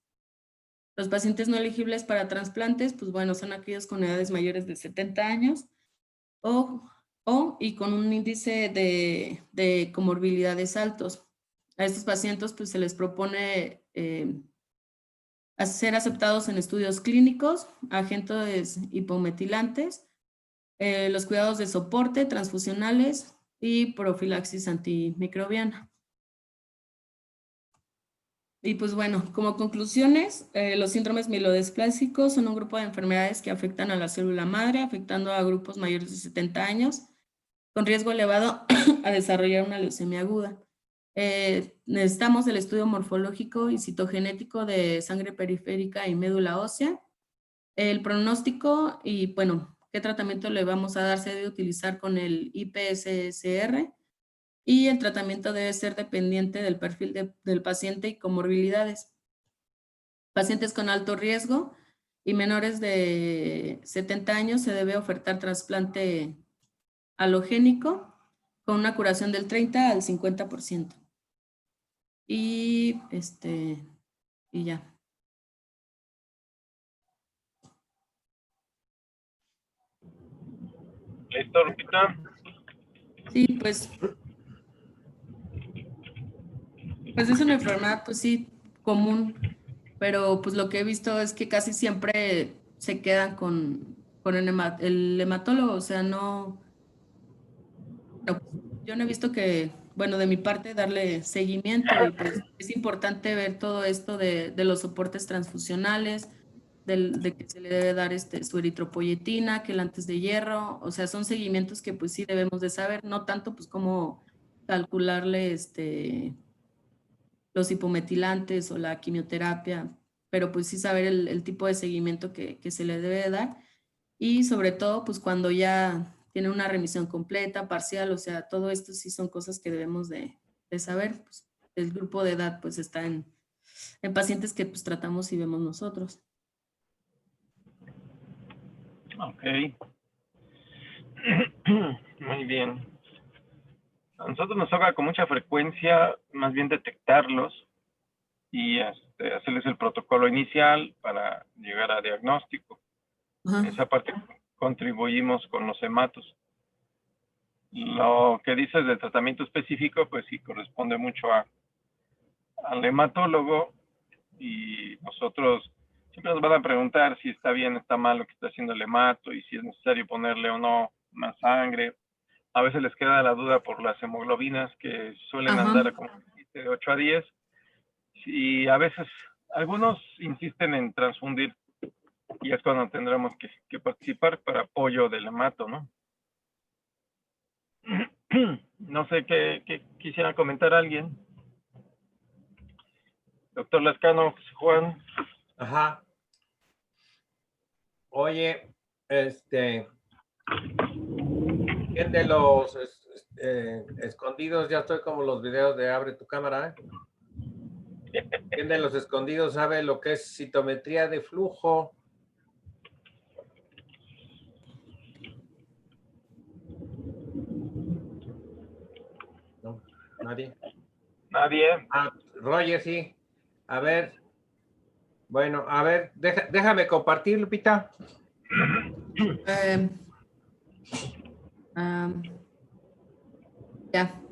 Los pacientes no elegibles para trasplantes, pues bueno, son aquellos con edades mayores de 70 años y con un índice de comorbilidades altos. A estos pacientes pues se les propone ser aceptados en estudios clínicos, agentes hipometilantes, los cuidados de soporte transfusionales y profilaxis antimicrobiana. Y pues bueno, como conclusiones, los síndromes mielodisplásicos son un grupo de enfermedades que afectan a la célula madre, afectando a grupos mayores de 70 años, con riesgo elevado a desarrollar una leucemia aguda. Necesitamos el estudio morfológico y citogenético de sangre periférica y médula ósea. El pronóstico y, bueno, qué tratamiento le vamos a dar se debe utilizar con el IPSSR. Y el tratamiento debe ser dependiente del perfil del paciente y comorbilidades. Pacientes con alto riesgo y menores de 70 años se debe ofertar trasplante halogénico con una curación del 30 al 50%. Y ya. ¿Listo, Lupita? Sí, pues es una enfermedad, pues sí, común, pero pues lo que he visto es que casi siempre se quedan con el hematólogo, o sea, no, no, yo no he visto que, bueno, de mi parte darle seguimiento y pues es importante ver todo esto de los soportes transfusionales, de que se le debe dar su eritropoyetina, que el antes de hierro, o sea, son seguimientos que pues sí debemos de saber, no tanto pues cómo calcularle los hipometilantes o la quimioterapia, pero pues sí saber el tipo de seguimiento que se le debe dar y sobre todo pues cuando ya tiene una remisión completa, parcial, o sea, todo esto sí son cosas que debemos de saber. Pues, el grupo de edad pues está en pacientes que pues tratamos y vemos nosotros. Ok. Muy bien. A nosotros nos toca con mucha frecuencia más bien detectarlos y hacerles el protocolo inicial para llegar a diagnóstico. Ajá. En esa parte contribuimos con los hematos. Lo que dices del tratamiento específico, pues sí corresponde mucho al hematólogo y nosotros siempre nos van a preguntar si está bien, está mal lo que está haciendo el hemato y si es necesario ponerle o no más sangre. A veces les queda la duda por las hemoglobinas que suelen Ajá. andar como de 8 a 10 y a veces algunos insisten en transfundir y es cuando tendremos que participar para apoyo del hemato, ¿no? No sé qué quisiera comentar alguien. Doctor Lascano, Juan. Ajá. Oye, ¿quién de los escondidos, ya estoy como los videos de abre tu cámara, ¿quién de los escondidos sabe lo que es citometría de flujo? No, nadie. Nadie. Ah, Roger, sí. A ver. Bueno, a ver, déjame compartir, Lupita. Ya.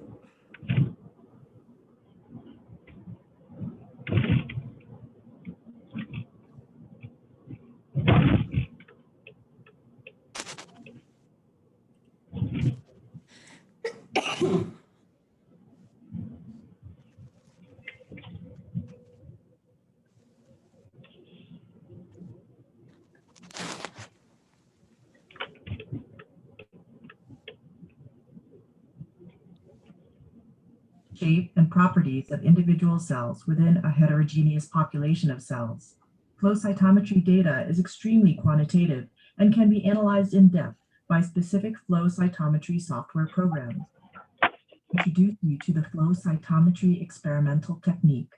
Shape and properties of individual cells within a heterogeneous population of cells. Flow cytometry data is extremely quantitative and can be analyzed in depth by specific flow cytometry software programs. Introduce you to the flow cytometry experimental technique.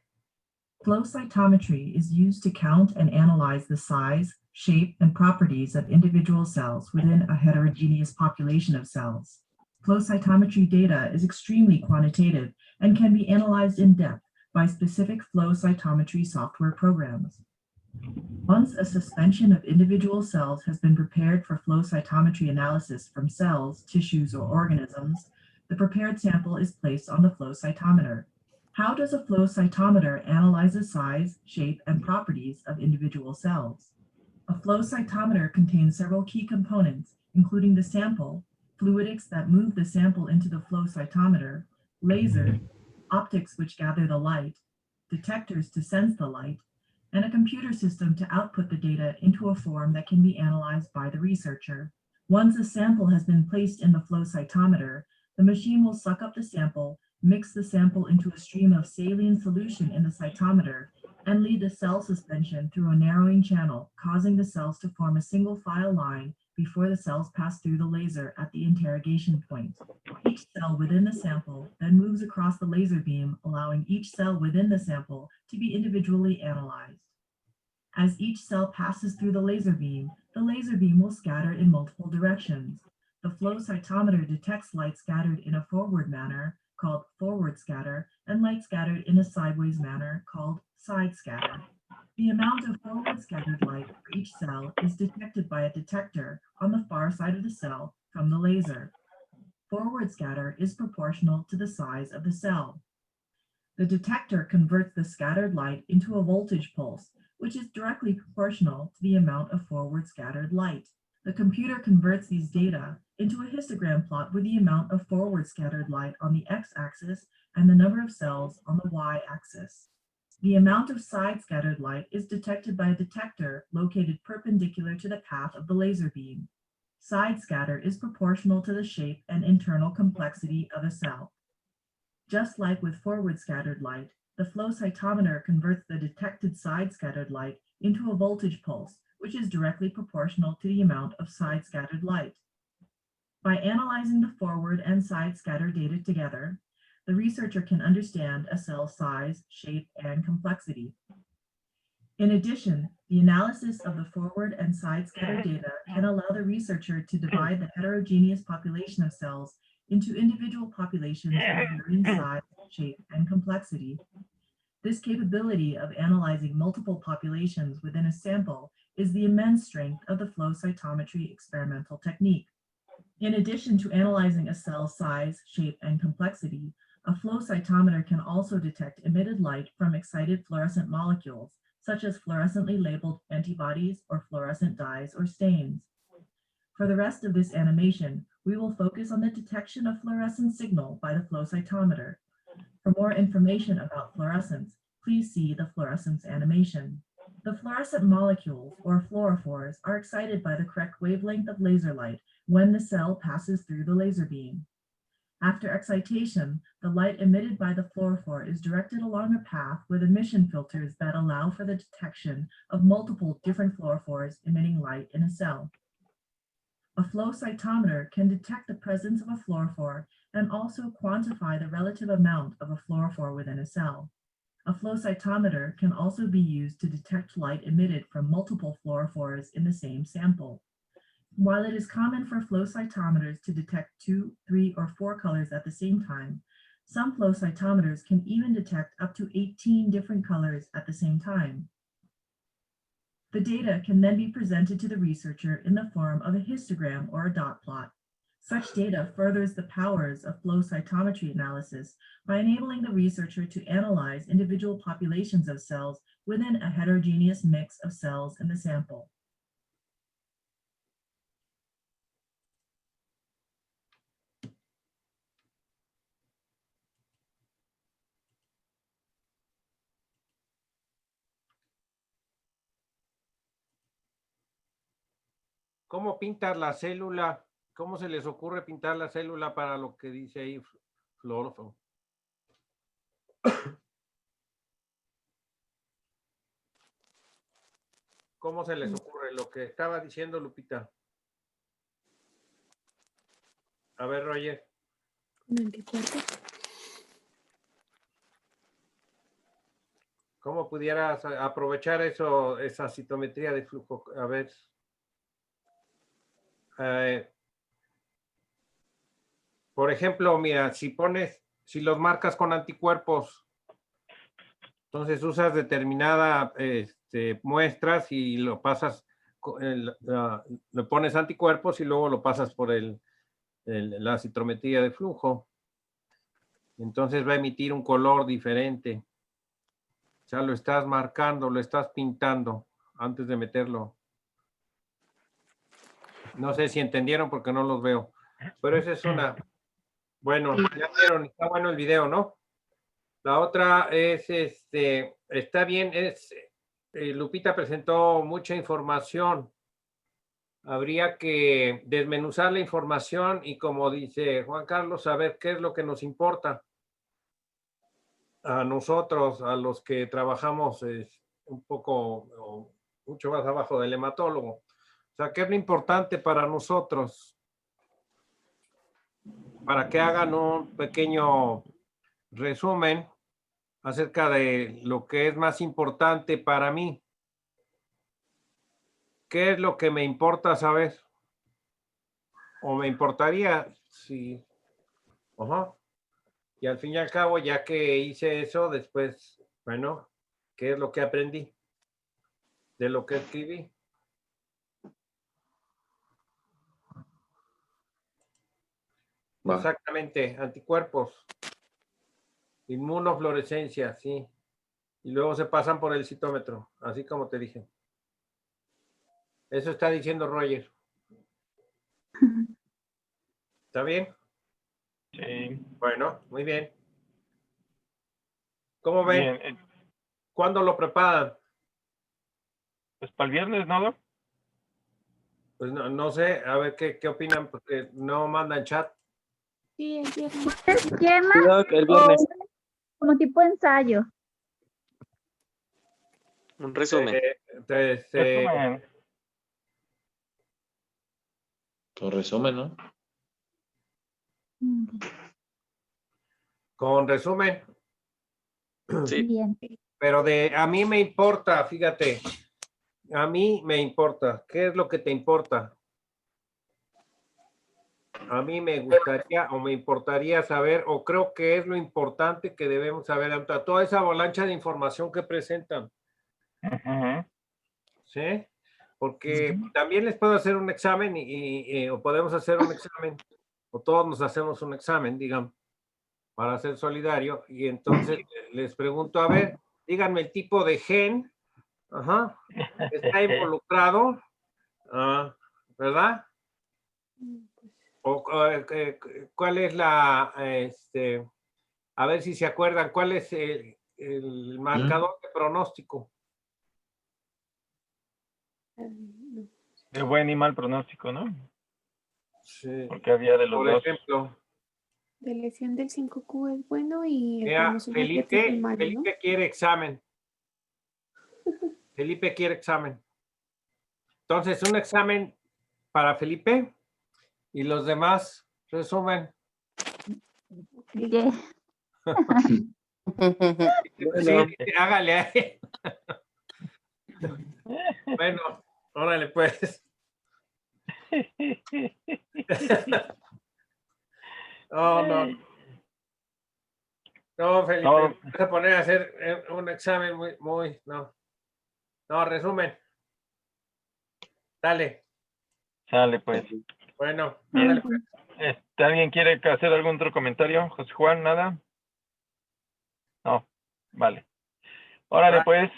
Flow cytometry is used to count and analyze the size, shape, and properties of individual cells within a heterogeneous population of cells. Flow cytometry data is extremely quantitative and can be analyzed in depth by specific flow cytometry software programs. Once a suspension of individual cells has been prepared for flow cytometry analysis from cells, tissues, or organisms, the prepared sample is placed on the flow cytometer. How does a flow cytometer analyze the size, shape, and properties of individual cells? A flow cytometer contains several key components, including the sample, fluidics that move the sample into the flow cytometer, laser, optics which gather the light, detectors to sense the light, and a computer system to output the data into a form that can be analyzed by the researcher. Once a sample has been placed in the flow cytometer, the machine will suck up the sample, mix the sample into a stream of saline solution in the cytometer, and lead the cell suspension through a narrowing channel, causing the cells to form a single file line before the cells pass through the laser at the interrogation point. Each cell within the sample then moves across the laser beam, allowing each cell within the sample to be individually analyzed. As each cell passes through the laser beam will scatter in multiple directions. The flow cytometer detects light scattered in a forward manner, called forward scatter, and light scattered in a sideways manner, called side scatter. The amount of forward scattered light for each cell is detected by a detector on the far side of the cell from the laser. Forward scatter is proportional to the size of the cell. The detector converts the scattered light into a voltage pulse, which is directly proportional to the amount of forward scattered light. The computer converts these data into a histogram plot with the amount of forward scattered light on the x-axis and the number of cells on the y-axis. The amount of side scattered light is detected by a detector located perpendicular to the path of the laser beam. Side scatter is proportional to the shape and internal complexity of a cell. Just like with forward scattered light, the flow cytometer converts the detected side scattered light into a voltage pulse, which is directly proportional to the amount of side scattered light. By analyzing the forward and side scatter data together, the researcher can understand a cell's size, shape, and complexity. In addition, the analysis of the forward and side scatter data can allow the researcher to divide the heterogeneous population of cells into individual populations of varying size, shape, and complexity. This capability of analyzing multiple populations within a sample is the immense strength of the flow cytometry experimental technique. In addition to analyzing a cell's size, shape, and complexity, a flow cytometer can also detect emitted light from excited fluorescent molecules, such as fluorescently labeled antibodies or fluorescent dyes or stains. For the rest of this animation, we will focus on the detection of fluorescent signal by the flow cytometer. For more information about fluorescence, please see the fluorescence animation. The fluorescent molecules, or fluorophores, are excited by the correct wavelength of laser light when the cell passes through the laser beam. After excitation, the light emitted by the fluorophore is directed along a path with emission filters that allow for the detection of multiple different fluorophores emitting light in a cell. A flow cytometer can detect the presence of a fluorophore and also quantify the relative amount of a fluorophore within a cell. A flow cytometer can also be used to detect light emitted from multiple fluorophores in the same sample. While it is common for flow cytometers to detect 2, 3, or 4 colors at the same time, some flow cytometers can even detect up to 18 different colors at the same time. The data can then be presented to the researcher in the form of a histogram or a dot plot. Such data furthers the powers of flow cytometry analysis by enabling the researcher to analyze individual populations of cells within a heterogeneous mix of cells in the sample. ¿Cómo pintas la célula? ¿Cómo se les ocurre pintar la célula para lo que dice ahí fluorófono? ¿Cómo se les ocurre lo que estaba diciendo Lupita? A ver, Roger. ¿En qué parte? ¿Cómo pudieras aprovechar eso, esa citometría de flujo? A ver. Por ejemplo, mira, si los marcas con anticuerpos, entonces usas determinada muestras y lo pasas, le pones anticuerpos y luego lo pasas por la citometría de flujo. Entonces va a emitir un color diferente. O sea, lo estás marcando, lo estás pintando antes de meterlo. No sé si entendieron porque no los veo. Pero esa es una... Bueno, ya vieron, está bueno el video, ¿no? La otra es, está bien, Lupita presentó mucha información. Habría que desmenuzar la información y, como dice Juan Carlos, saber qué es lo que nos importa a nosotros, a los que trabajamos un poco o mucho más abajo del hematólogo. O sea, ¿qué es lo importante para nosotros? Para que hagan un pequeño resumen acerca de lo que es más importante para mí. ¿Qué es lo que me importa saber? O me importaría, sí. Y al fin y al cabo, ya que hice eso, después, bueno, ¿qué es lo que aprendí de lo que escribí? Va. Exactamente, anticuerpos. Inmunofluorescencia, sí. Y luego se pasan por el citómetro, así como te dije. Eso está diciendo Roger. ¿Está bien? Sí. Bueno, muy bien. ¿Cómo ven? Bien, ¿Cuándo lo preparan? pues para el viernes, ¿no, Doc? Pues no sé, a ver qué opinan, porque no mandan chat. Sí, el viernes. ¿Esquema Sí, Doc, el o viernes. como tipo ensayo? Un resumen. Resumen. Tu resumen, ¿no? Con resumen, Sí. Bien. pero a mí me importa, fíjate, a mí me importa. ¿Qué es lo que te importa? A mí me gustaría o me importaría saber, o creo que es lo importante que debemos saber ante toda esa avalancha de información que presentan. Ujú. ¿Sí? Porque también les puedo hacer un examen o podemos hacer un examen, o todos nos hacemos un examen, digamos, para ser solidario, y entonces les pregunto, a ver, díganme el tipo de gen, ajá, que está involucrado, ¿verdad? O cuál es a ver si se acuerdan, cuál es el marcador de pronóstico. De buen y mal pronóstico, ¿no? Sí. Porque había de los Por dos. ejemplo, De lesión del 5Q es bueno y el mira, cromosoma 7 es malo, ¿no? Felipe quiere examen. Felipe quiere examen. Entonces, un examen para Felipe y los demás resumen. ¿Qué? Bueno. Sí, hágale. Bueno, órale pues. No, Felipe, No. me vas a poner a hacer un examen no. No, resumen. Dale. Sale, pues. Bueno, Bien. ándale, pues. ¿Alguien quiere hacer algún otro comentario? José Juan, ¿nada? No. Vale. Órale, pues.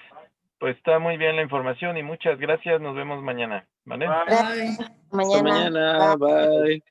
Pues está muy bien la información y muchas gracias. Nos vemos mañana. ¿Vale? Bye. Hasta mañana. Bye.